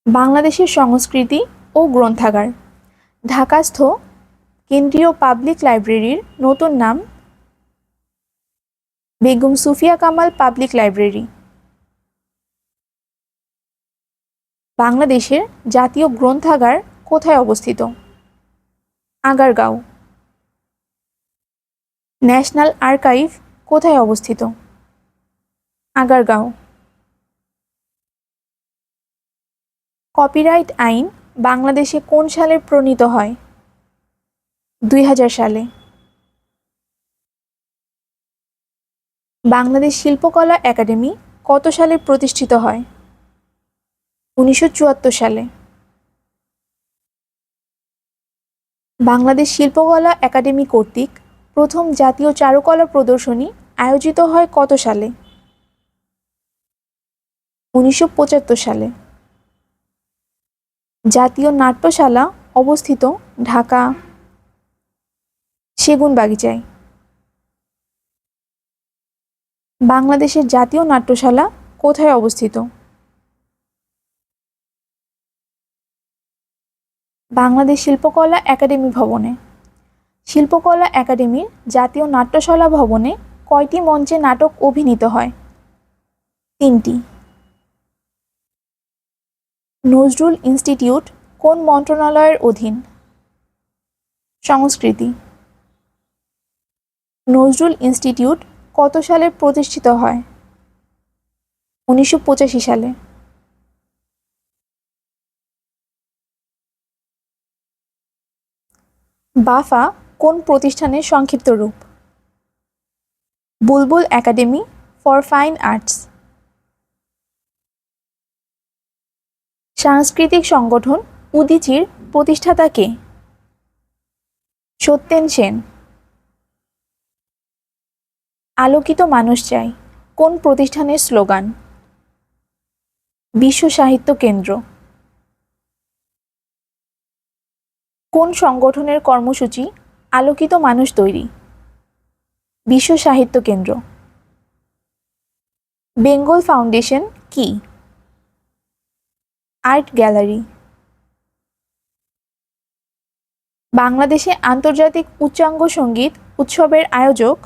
বাংলাদেশের সংস্কৃতি ও গ্রন্থাগার। ঢাকাস্থ কেন্দ্রীয় পাবলিক লাইব্রেরির নতুন নাম বেগম সুফিয়া কামাল পাবলিক লাইব্রেরি। বাংলাদেশের জাতীয় গ্রন্থাগার কোথায় অবস্থিত? আগারগাঁও। ন্যাশনাল আর্কাইভ কোথায় অবস্থিত? আগারগাঁও। কপিরাইট আইন বাংলাদেশে কোন সালে প্রণীত হয়? 2000 সালে। বাংলাদেশ শিল্পকলা একাডেমি কত সালে প্রতিষ্ঠিত হয়? 1974 সালে। বাংলাদেশ শিল্পকলা একাডেমি কর্তৃক প্রথম জাতীয় চারুকলা প্রদর্শনী আয়োজিত হয় কত সালে? 1975 সালে। জাতীয় নাট্যশালা অবস্থিত ঢাকা সেগুনবাগিচায়। বাংলাদেশের জাতীয় নাট্যশালা কোথায় অবস্থিত? বাংলাদেশ শিল্পকলা একাডেমি ভবনে। শিল্পকলা একাডেমির জাতীয় নাট্যশালা ভবনে কয়টি মঞ্চে নাটক অভিনীত হয়? 3টি। নজরুল ইনস্টিটিউট কোন মন্ত্রণালয়ের অধীন? সংস্কৃতি। নজরুল ইনস্টিটিউট কত সালে প্রতিষ্ঠিত হয়? 1985 সালে। বাফা কোন প্রতিষ্ঠানের সংক্ষিপ্ত রূপ? বুলবুল একাডেমি ফর ফাইন আর্টস। সাংস্কৃতিক সংগঠন উদীচীর প্রতিষ্ঠাতা কে? সত্যেন সেন। আলোকিত মানুষ চাই কোন প্রতিষ্ঠানের স্লোগান? বিশ্ব সাহিত্য কেন্দ্র। কোন সংগঠনের কর্মসূচি আলোকিত মানুষ তৈরি? বিশ্ব সাহিত্য কেন্দ্র। বেঙ্গল ফাউন্ডেশন কি? Art gallery. বাংলাদেশে আন্তর্জাতিক উচ্চাঙ্গ সঙ্গীত উৎসবের আয়োজক?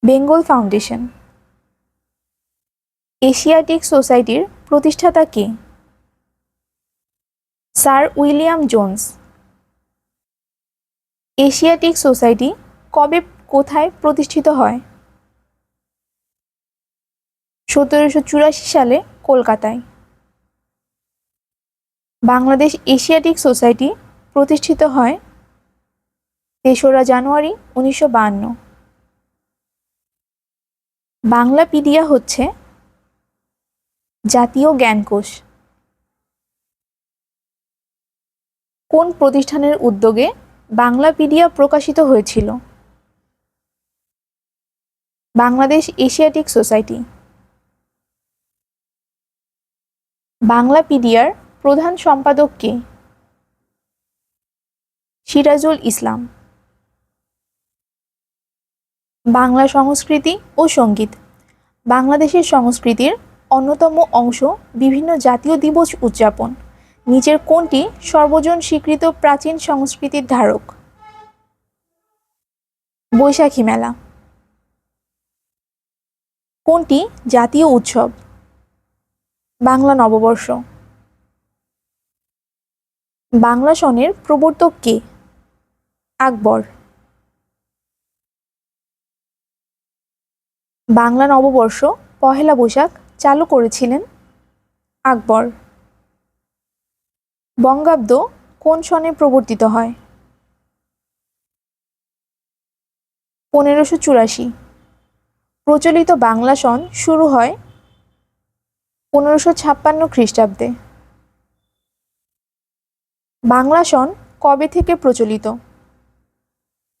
বেঙ্গল ফাউন্ডেশন। এশিয়াটিক সোসাইটির প্রতিষ্ঠাতা কে? Sir William Jones. Asiatic society কবে কোথায় প্রতিষ্ঠিত হয়? 1784 সালে কলকাতায়। বাংলাদেশ এশিয়াটিক সোসাইটি প্রতিষ্ঠিত হয় 3রা জানুয়ারি 1952। বাংলাপিডিয়া হচ্ছে জাতীয় জ্ঞানকোষ। কোন প্রতিষ্ঠানের উদ্যোগে বাংলাপিডিয়া প্রকাশিত হয়েছিল? Bangladesh Asiatic society. বাংলাপিডিয়ার প্রধান সম্পাদক কে? সিরাজুল ইসলাম। বাংলা সংস্কৃতি ও সঙ্গীত। বাংলাদেশের সংস্কৃতির অন্যতম অংশ বিভিন্ন জাতীয় দিবস উদযাপন। নিচের কোনটি সর্বজন স্বীকৃত প্রাচীন সংস্কৃতির ধারক? বৈশাখী মেলা। কোনটি জাতীয় উৎসব? বাংলা নববর্ষ। বাংলা সনের প্রবর্তক কে? আকবর। বাংলা নববর্ষ পহেলা বৈশাখ চালু করেছিলেন আকবর। বঙ্গাব্দ কোন সনে প্রবর্তিত হয়? 1584। প্রচলিত বাংলা সন শুরু হয় 1556 খ্রিস্টাব্দে। বাংলা সন কবে থেকে প্রচলিত?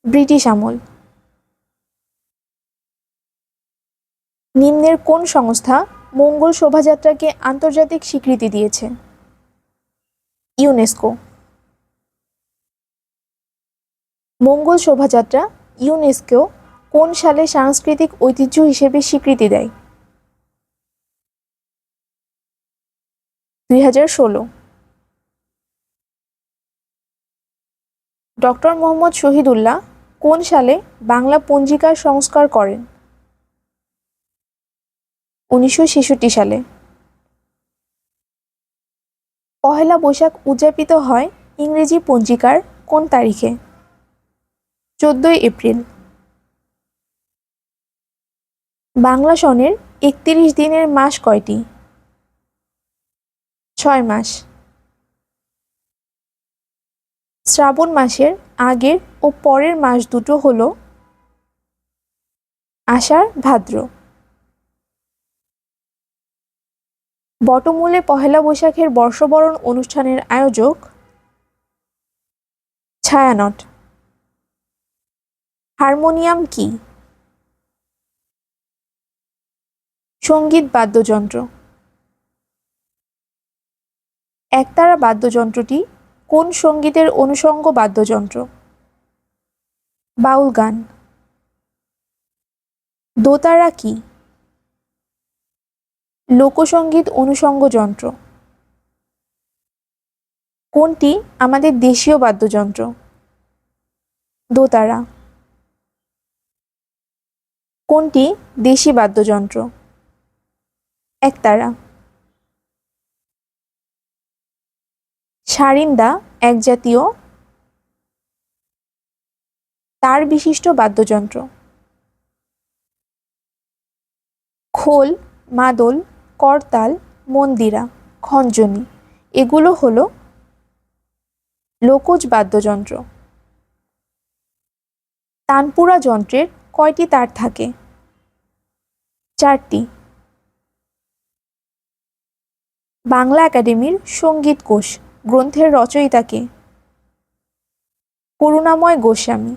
ব্রিটিশ আমল। নিম্নের কোন সংস্থা মঙ্গল শোভাযাত্রাকে আন্তর্জাতিক স্বীকৃতি দিয়েছে? ইউনেস্কো। মঙ্গল শোভাযাত্রা ইউনেস্কো কোন সালে সাংস্কৃতিক ঐতিহ্য হিসেবে স্বীকৃতি দেয়? 2016। ডক্টর মোহাম্মদ শহীদুল্লাহ কোন সালে বাংলা পঞ্জিকার সংস্কার করেন? 1966 সালে। পহেলা বৈশাখ উদযাপিত হয় ইংরেজি পঞ্জিকার কোন তারিখে? 14 এপ্রিল। বাংলা সনের 31 দিনের মাস কয়টি? 6 মাস। শ্রাবণ মাসের আগের ও পরের মাস দুটো হল আষাঢ়, ভাদ্র। বটমূলে পহেলা বৈশাখের বর্ষবরণ অনুষ্ঠানের আয়োজক? ছায়ানট। হারমোনিয়াম কি? সঙ্গীত বাদ্যযন্ত্র। একতারা বাদ্যযন্ত্রটি কোন সঙ্গীতের অনুষঙ্গ বাদ্যযন্ত্র? বাউল গান। দোতারা কি? লোকসঙ্গীত অনুষঙ্গ যন্ত্র। কোনটি আমাদের দেশীয় বাদ্যযন্ত্র? দোতারা। কোনটি দেশি বাদ্যযন্ত্র? একতারা। সারিন্দা এক জাতীয় তার বিশিষ্ট বাদ্যযন্ত্র। খোল, মাদল, করতাল, মন্দিরা, খঞ্জনি এগুলো হলো লোকজ বাদ্যযন্ত্র। তানপুরা যন্ত্রের কয়টি তার থাকে? 4টি। বাংলা একাডেমির সঙ্গীত কোষ গ্রন্থের রচয়িতা কে? করুণাময় গোস্বামী।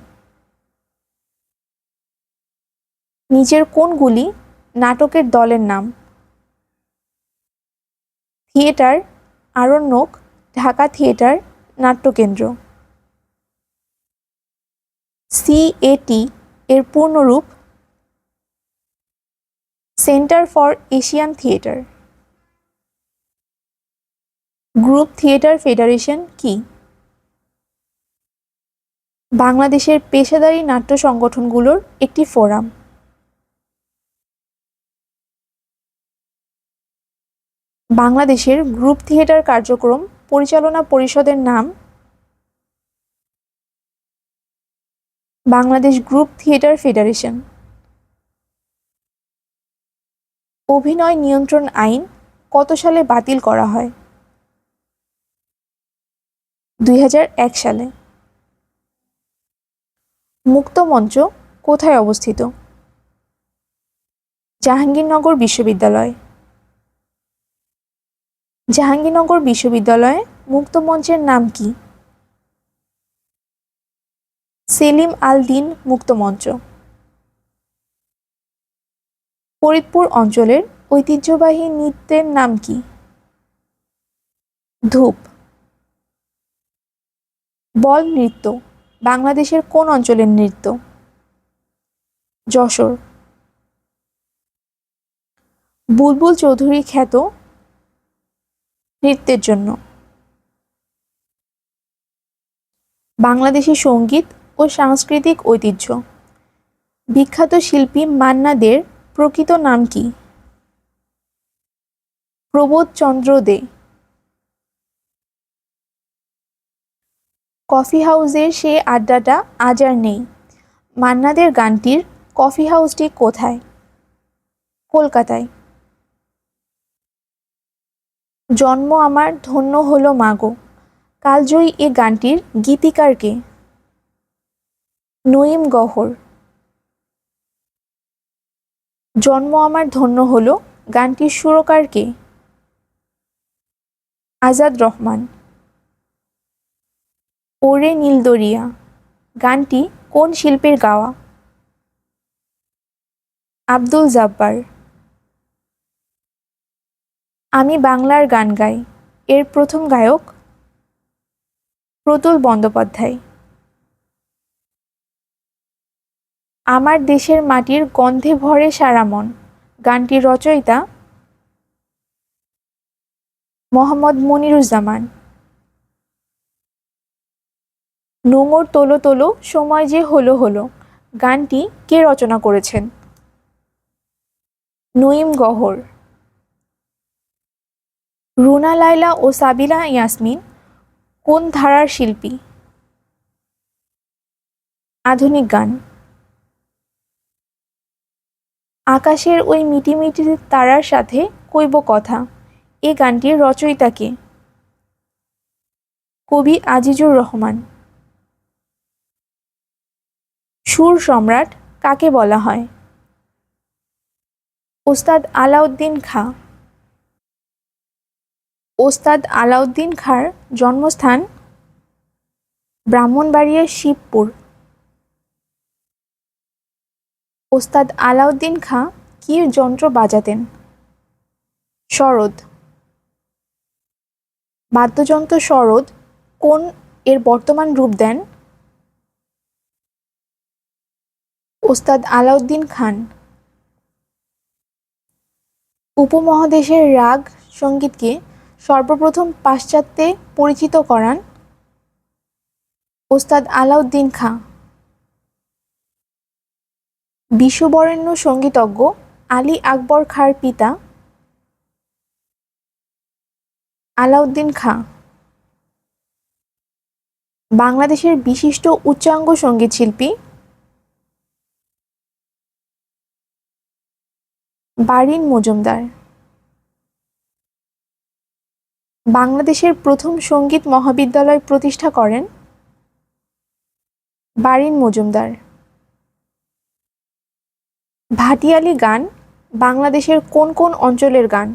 নিচের কোনগুলি নাটকের দলের নাম? Theatre, Aranyak, Dhaka theatre, Natyakendra. CAT এর পূর্ণরূপ? Centre for Asian theatre. Group theatre federation কি? বাংলাদেশের পেশাদারী নাট্য সংগঠনগুলোর একটি ফোরাম। বাংলাদেশের গ্রুপ থিয়েটার কার্যক্রম পরিচালনা পরিষদের নাম? Bangladesh group theatre federation. অভিনয় নিয়ন্ত্রণ আইন কত সালে বাতিল করা হয়? 2001 সালে। মুক্তমঞ্চ কোথায় অবস্থিত? জাহাঙ্গীরনগর বিশ্ববিদ্যালয়। জাহাঙ্গীরনগর বিশ্ববিদ্যালয়ে মুক্তমঞ্চের নাম কি? সেলিম আল দীন মুক্তমঞ্চ। ফরিদপুর অঞ্চলের ঐতিহ্যবাহী নৃত্যের নাম কি? ধূপ। বল নৃত্য বাংলাদেশের কোন অঞ্চলের নৃত্য? যশোর। বুলবুল চৌধুরী খ্যাত নৃত্যের জন্য। বাংলাদেশী সঙ্গীত ও সাংস্কৃতিক ঐতিহ্য। বিখ্যাত শিল্পী মান্না দের প্রকৃত নাম কি? প্রবোধ চন্দ্র দে। কফি হাউসের সে আড্ডাটা আজ আর নেই মান্না দের গানটির কফি হাউসটি কোথায়? কলকাতায়। জন্ম আমার ধন্য হলো মাগো কালজয়ী এ গানটির গীতিকার কে? নঈম গহর। জন্ম আমার ধন্য হলো গানটির সুরকার কে? আজাদ রহমান। ওরে নীলদরিয়া গানটি কোন শিল্পীর গাওয়া? আব্দুল জাব্বার। আমি বাংলার গান গাই এর প্রথম গায়ক? প্রতুল বন্দ্যোপাধ্যায়। আমার দেশের মাটির গন্ধে ভরে সারা মন গানটির রচয়িতা? মোহাম্মদ মনিরুজ্জামান। নোঙর তোলো তোলো সময় যে হলো হলো গানটি কে রচনা করেছেন? নঈম গহর। রুনা লায়লা ও সাবিনা ইয়াসমিন কোন ধারার শিল্পী? আধুনিক গান। আকাশের ওই মিটিমিটি তারার সাথে কইব কথা, এ গানটির রচয়িতা কে? কবি আজিজুর রহমান। সুর সম্রাট কাকে বলা হয়? ওস্তাদ আলাউদ্দিন খাঁ। ওস্তাদ আলাউদ্দিন খাঁর জন্মস্থান ব্রাহ্মণবাড়িয়ার শিবপুর। ওস্তাদ আলাউদ্দিন খাঁ কী যন্ত্র বাজাতেন? সরোদ। বাদ্যযন্ত্র সরোদ কোন এর বর্তমান রূপ দেন? ওস্তাদ আলাউদ্দিন খান। উপমহাদেশের রাগ সঙ্গীতকে সর্বপ্রথম পাশ্চাত্যে পরিচিত করান ওস্তাদ আলাউদ্দিন খাঁ। বিশ্ববরেণ্য সঙ্গীতজ্ঞ আলী আকবর খাঁর পিতা আলাউদ্দিন খাঁ। বাংলাদেশের বিশিষ্ট উচ্চাঙ্গ সঙ্গীতশিল্পী বারিন মজুমদার। বাংলাদেশের প্রথম সঙ্গীত মহাবিদ্যালয় প্রতিষ্ঠা করেন বারিন মজুমদার। ভাটিয়ালি গান বাংলাদেশের কোন কোন অঞ্চলের গান?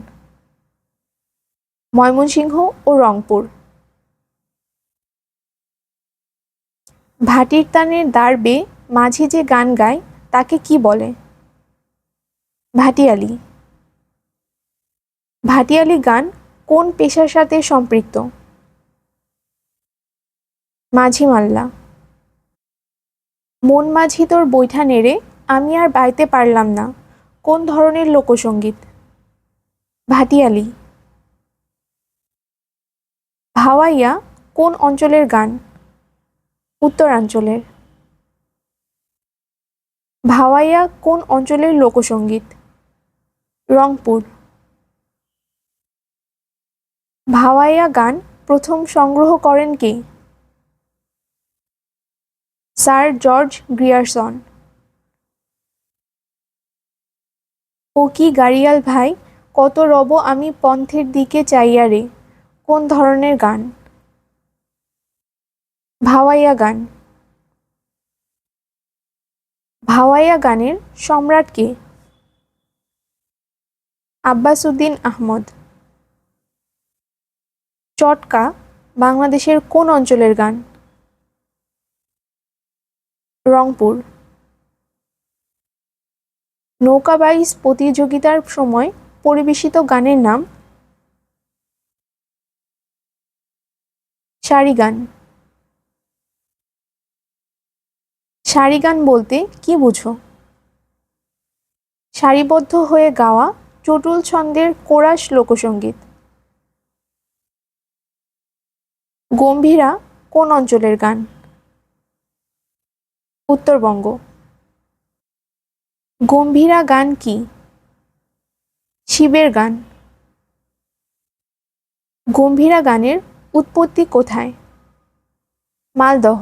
ময়মনসিংহ ও রংপুর। ভাটির তানের দাঁড় বেয়ে মাঝি যে গান গায় তাকে কি বলে? ভাটিয়ালি। ভাটিয়ালি গান কোন পেশার সাথে সম্পৃক্ত? মাঝি মাল্লা। মন মাঝি তোর বৈঠা নেড়ে আমি আর বাইতে পারলাম না কোন ধরনের লোকসঙ্গীত? ভাটিয়ালি। ভাওয়াইয়া কোন অঞ্চলের গান? উত্তরাঞ্চলের। ভাওয়াইয়া কোন অঞ্চলের লোকসঙ্গীত? রংপুর। ভাওয়াইয়া গান প্রথম সংগ্রহ করেন কে? Sir George Grierson. ও কি গাড়িয়াল ভাই কত রব আমি পন্থের দিকে চাইয়া রে কোন ধরনের গান? ভাওয়াইয়া গান। ভাওয়াইয়া গানের সম্রাট কে? আব্বাস উদ্দিন আহমদ। চটকা বাংলাদেশের কোন অঞ্চলের গান? রংপুর। নৌকাবাইজ প্রতিযোগিতার সময় পরিবেশিত গানের নাম? সারি গান। সারি গান বলতে কি বুঝো? সারিবদ্ধ হয়ে গাওয়া চটুল ছন্দের কোরাস লোকসঙ্গীত। গম্ভীরা কোন অঞ্চলের গান? উত্তরবঙ্গ। গম্ভীরা গান কি? শিবের গান। গম্ভীরা গানের উৎপত্তি কোথায়? মালদহ।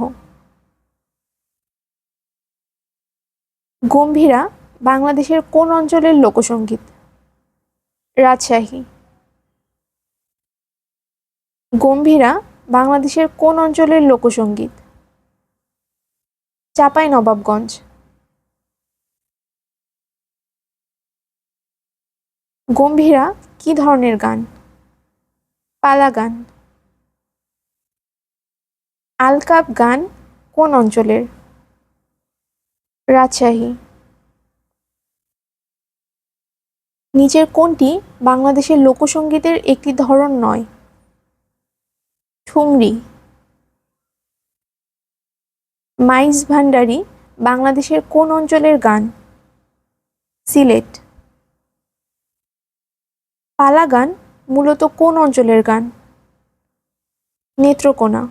গম্ভীরা বাংলাদেশের কোন অঞ্চলের লোকসঙ্গীত? রাজশাহী। গম্ভীরা বাংলাদেশের কোন অঞ্চলের লোকসঙ্গীত? চাঁপাইনবাবগঞ্জ। গম্ভীরা কি ধরনের গান? পালা গান। আলকাপ গান কোন অঞ্চলের? রাজশাহী। নিচের কোনটি বাংলাদেশের লোকসঙ্গীতের একটি ধরন নয়? ঠুংরি। মাইজ ভান্ডারী বাংলাদেশের কোন অঞ্চলের গান? সিলেট। পালা গান মূলত কোন অঞ্চলের গান? নেত্রকোনা।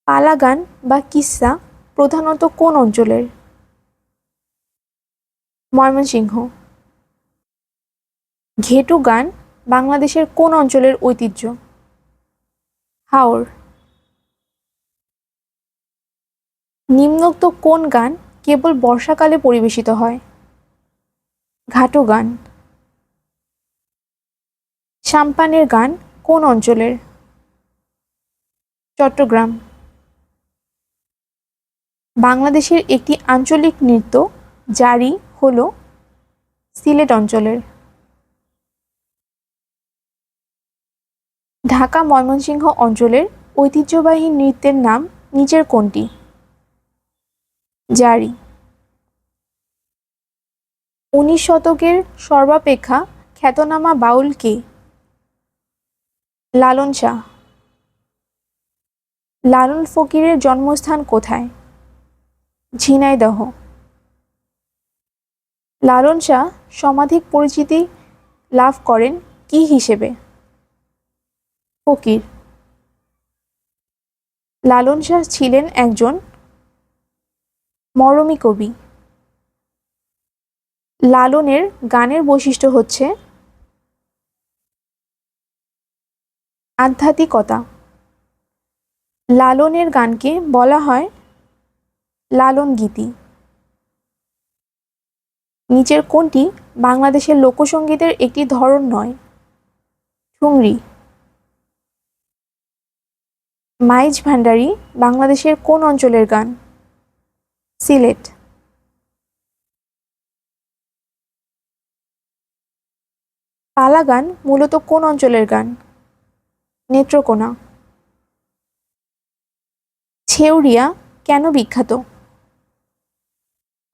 পালা গান বা কিসসা প্রধানত কোন অঞ্চলের? ময়মনসিংহ। ঘেটু গান বাংলাদেশের কোন অঞ্চলের ঐতিহ্য? হাওর। নিম্নোক্ত কোন গান কেবল বর্ষাকালে পরিবেশিত হয়? ঘাটু গান। সাম্পানের গান কোন অঞ্চলের? চট্টগ্রাম। বাংলাদেশের একটি আঞ্চলিক নৃত্য জারি হল সিলেট অঞ্চলের। ঢাকা ময়মনসিংহ অঞ্চলের ঐতিহ্যবাহী নৃত্যের নাম নিচের কোনটি? জারি। 19 শতকের সর্বাপেক্ষা খ্যাতনামা বাউল কে? লালন শাহ। লালন ফকিরের জন্মস্থান কোথায়? ঝিনাইদহ। লালন শাহ সমাধিক পরিচিতি লাভ করেন কি হিসেবে? ফকির। লালন শাহ ছিলেন একজন মরমী কবি। লালনের গানের বৈশিষ্ট্য হচ্ছে আধ্যাত্মিকতা। লালনের গানকে বলা হয় লালন গীতি। নিচের কোনটি বাংলাদেশের লোকসঙ্গীতের একটি ধরন নয়? ঠুংরি। মাইজ ভান্ডারী বাংলাদেশের কোন অঞ্চলের গান? সিলেট। পালা গান মূলত কোন অঞ্চলের গান? নেত্রকোনা। ছেউরিয়া কেন বিখ্যাত?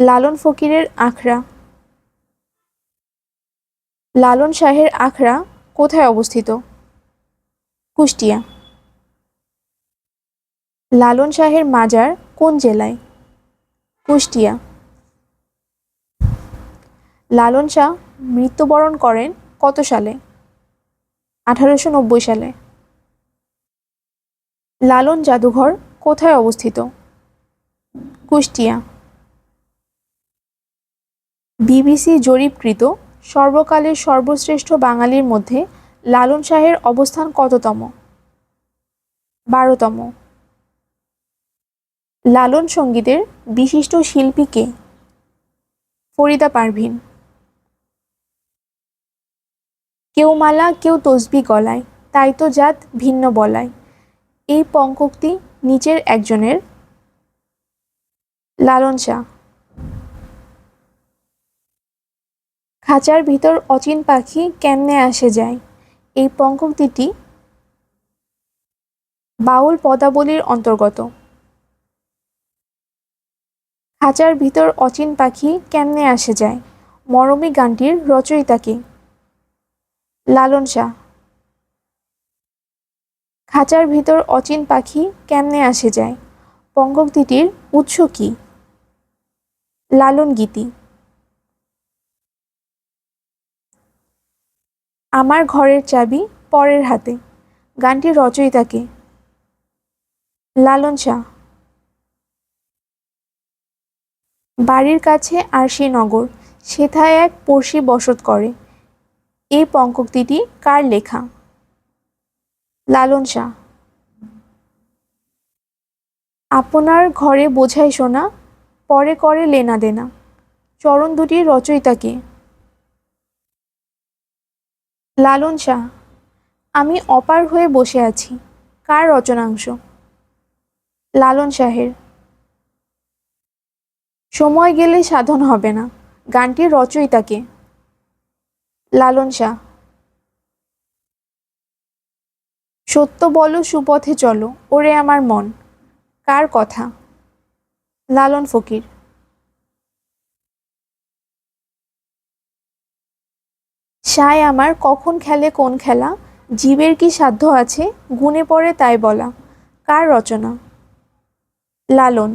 লালন ফকিরের আখড়া। লালন শাহের আখড়া কোথায় অবস্থিত? কুষ্টিয়া। লালন শাহের মাজার কোন জেলায়? কুষ্টিয়া। লালন শাহ মৃত্যুবরণ করেন কত সালে? 1890 সালে। লালন জাদুঘর কোথায় অবস্থিত? কুষ্টিয়া। বিবিসি জরিপকৃত সর্বকালের সর্বশ্রেষ্ঠ বাঙালির মধ্যে লালন শাহের অবস্থান কততম? 12তম। লালন সঙ্গীতের বিশিষ্ট শিল্পী কে? ফরিদা পারভীন। কেউ মালা কেউ তসবি গলায়, তাই তো জাত ভিন্ন বলায়, এই পঙ্ক্তি নিচের একজনের? লালন শাহ। খাঁচার ভিতর অচিন পাখি কেমনে আসে যায়, এই পঙ্ক্তিটি বাউল পদাবলীর অন্তর্গত। খাঁচার ভিতর অচিন পাখি কেমনে আসে যায় মরমী গানটির রচয়িতা কে? লালন শাহ। খাঁচার ভিতর অচিন পাখি কেমনে আসে যায় পঙ্ক্তিটির উৎস কি? লালন গীতি। আমার ঘরের চাবি পরের হাতে গানটির রচয়িতা কে? লালন শাহ। বাড়ির কাছে আরশি নগর, সেথায় এক পড়শি বসত করে, এই পঙ্ক্তিটি কার লেখা? লালন শাহ। আপনার ঘরে বোঝাই সোনা, পরে করে লেনা দেনা, চরণ দুটির রচয়িতা কে? লালন শাহ। আমি অপার হয়ে বসে আছি কার রচনাংশ? লালন শাহের। সময় গেলে সাধন হবে না গানটির রচয়িতা কে? লালন শাহ। সত্য বলো সুপথে চলো ওরে আমার মন, কার কথা? লালন ফকির। সায় আমার কখন খেলে কোন খেলা, জীবের কি সাধ্য আছে গুনে পড়ে তাই বলা, কার রচনা? লালন।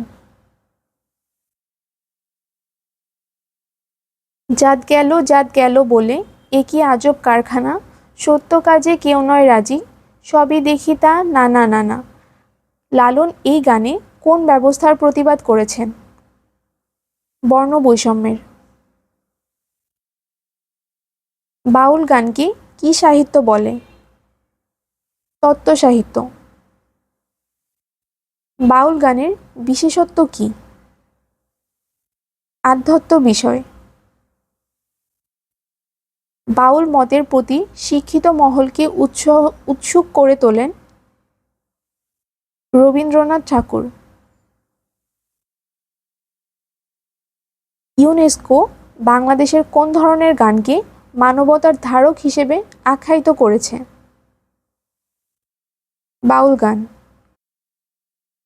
জাত গেল বলে এ কি আজব কারখানা, সত্য কাজে কেউ নয় রাজি, সবই দেখি তা না না না না। লালন এই গানে কোন ব্যবস্থার প্রতিবাদ করেছেন? বর্ণ বৈষম্যের। বাউল গানকে কি সাহিত্য বলে? তত্ত্ব সাহিত্য। বাউল গানের বিশেষত্ব কি? আধ্যাত্ম বিষয়। বাউল মতের প্রতি শিক্ষিত মহলকে উৎসুক করে তোলেন রবীন্দ্রনাথ ঠাকুর। ইউনেস্কো বাংলাদেশের কোন ধরনের গানকে মানবতার ধারক হিসেবে আখ্যায়িত করেছে? বাউল গান।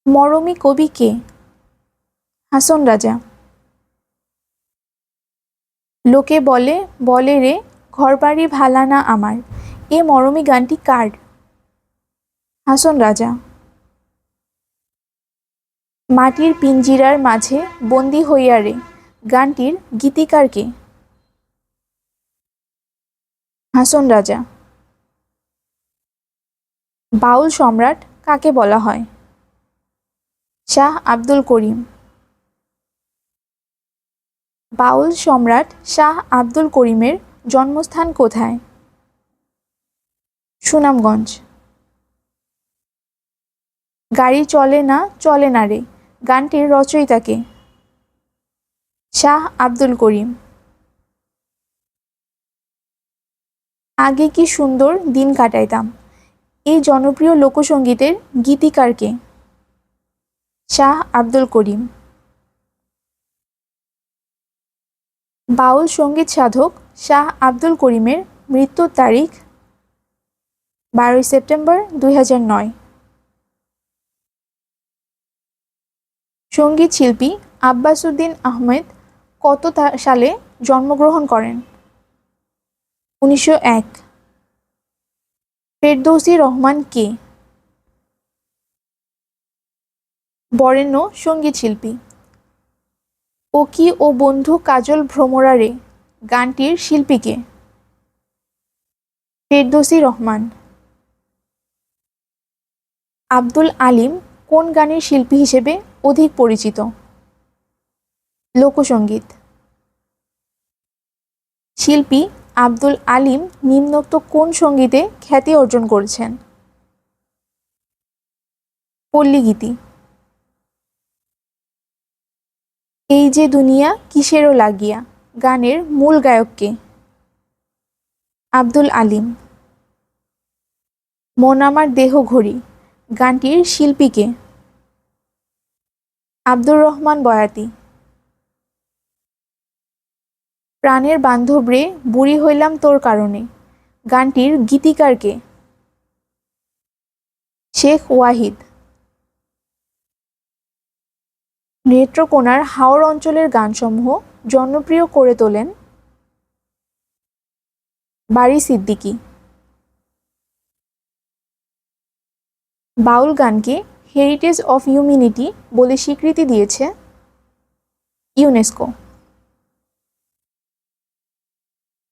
মরমী কবি কে? হাসন রাজা। লোকে বলে বলে রে ঘরবাড়ি ভালা না আমার, এ মরমী গানটি কার? হাসন রাজা। মাটির পিঞ্জিরার মাঝে বন্দি হইয়া রে গানটির গীতিকার কে? হাসন রাজা। বাউল সম্রাট কাকে বলা হয়? শাহ আব্দুল করিম। বাউল সম্রাট শাহ আব্দুল করিমের জন্মস্থান কোথায়? সুনামগঞ্জ। গাড়ি চলে না রে গানটির রচয়িতা কে? শাহ আব্দুল করিম। আগে কি সুন্দর দিন কাটাইতাম, এই জনপ্রিয় লোকসঙ্গীতের গীতিকার কে? শাহ আব্দুল করিম। বাউল সঙ্গীত সাধক শাহ আব্দুল করিমের মৃত্যুর তারিখ? 12 সেপ্টেম্বর 2009। সঙ্গীত শিল্পী আব্বাস উদ্দিন আহমেদ কত সালে জন্মগ্রহণ করেন? 1901। ফেরদৌসী রহমান কে? বরেণ্য সঙ্গীত শিল্পী। ও কি ও বন্ধু কাজল ভ্রমরা রে গানটির শিল্পী কে? ফেরদৌসী রহমান। আব্দুল আলিম কোন গানের শিল্পী হিসেবে অধিক পরিচিত? লোকসঙ্গীত। শিল্পী আব্দুল আলিম নিম্নোক্ত কোন সঙ্গীতে খ্যাতি অর্জন করেছেন? পল্লীগীতি। এই যে দুনিয়া কিসেরও লাগিয়া গানের মূল গায়ক কে? আব্দুল আলিম। মন আমার দেহ ঘড়ি গানটির শিল্পী কে? আব্দুর রহমান বয়াতি। প্রাণের বান্ধব রে বুড়ি হইলাম তোর কারণে গানটির গীতিকার কে? শেখ ওয়াহিদ। নেত্রকোনার হাওর অঞ্চলের গানসমূহ জনপ্রিয় করে তোলেন বারী সিদ্দিকী। বাউল গানকে হেরিটেজ অফ হিউম্যানিটি বলে স্বীকৃতি দিয়েছে ইউনেস্কো।